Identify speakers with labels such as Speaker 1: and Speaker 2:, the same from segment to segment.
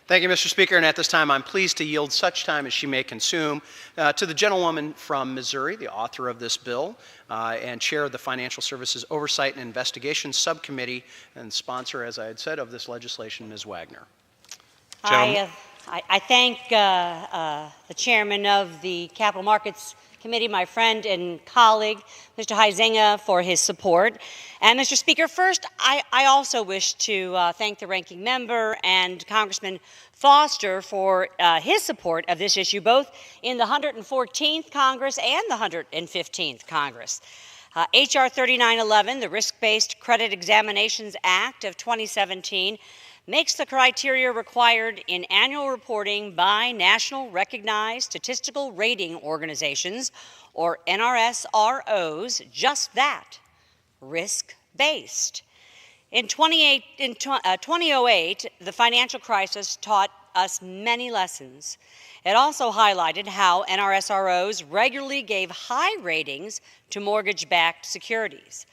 Speaker 1: Thank you, Mr. Speaker. And at this time, I'm pleased to yield such time as she may consume to the gentlewoman from Missouri, the author of this bill, and chair of the Financial Services Oversight and Investigation Subcommittee, and sponsor, as I had said, of this legislation, Ms. Wagner.
Speaker 2: I thank the chairman of the Capital Markets Committee, my friend and colleague, Mr. Huizenga, for his support. And Mr. Speaker, first, I also wish to thank the ranking member and Congressman Foster for his support of this issue, both in the 114th Congress and the 115th Congress. H.R. 3911, the Risk-Based Credit Examinations Act of 2017, makes the criteria required in annual reporting by national recognized statistical rating organizations, or NRSROs, just that, risk-based. In 2008, the financial crisis taught us many lessons. It also highlighted how NRSROs regularly gave high ratings to mortgage-backed securities.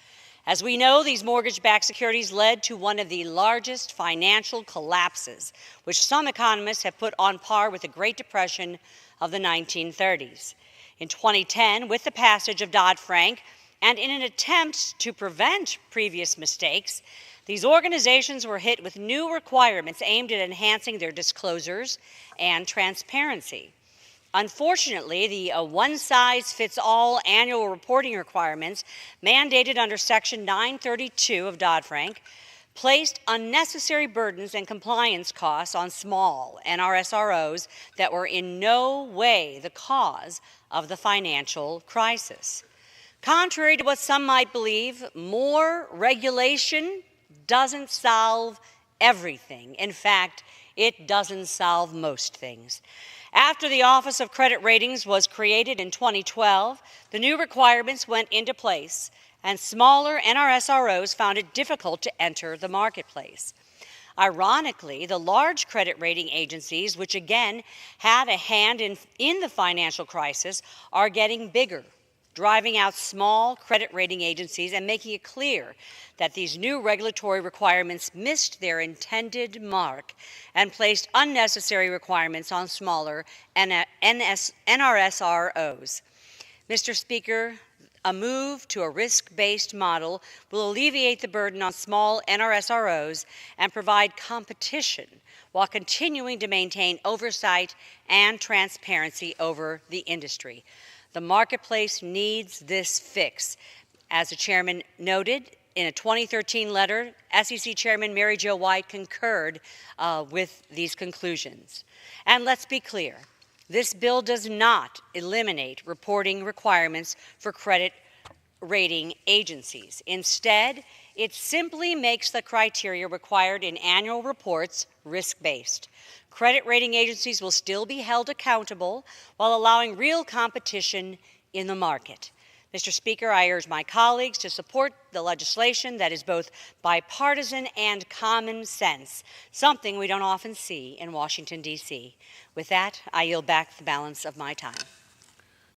Speaker 2: As we know, these mortgage-backed securities led to one of the largest financial collapses, which some economists have put on par with the Great Depression of the 1930s. In 2010, with the passage of Dodd-Frank, and in an attempt to prevent previous mistakes, these organizations were hit with new requirements aimed at enhancing their disclosures and transparency. Unfortunately, the one-size-fits-all annual reporting requirements mandated under Section 932 of Dodd-Frank placed unnecessary burdens and compliance costs on small NRSROs that were in no way the cause of the financial crisis. Contrary to what some might believe, more regulation doesn't solve everything. In fact, it doesn't solve most things. After the Office of Credit Ratings was created in 2012, the new requirements went into place, and smaller NRSROs found it difficult to enter the marketplace. Ironically, the large credit rating agencies, which again had a hand in the financial crisis, are getting bigger, driving out small credit rating agencies and making it clear that these new regulatory requirements missed their intended mark and placed unnecessary requirements on smaller NRSROs. Mr. Speaker, a move to a risk-based model will alleviate the burden on small NRSROs and provide competition while continuing to maintain oversight and transparency over the industry. The marketplace needs this fix. As the chairman noted, in a 2013 letter, SEC Chairman Mary Jo White concurred with these conclusions. And let's be clear, this bill does not eliminate reporting requirements for credit rating agencies. Instead, it simply makes the criteria required in annual reports risk-based. Credit rating agencies will still be held accountable while allowing real competition in the market. Mr. Speaker, I urge my colleagues to support the legislation that is both bipartisan and common sense, something we don't often see in Washington, D.C. With that, I yield back the balance of my time.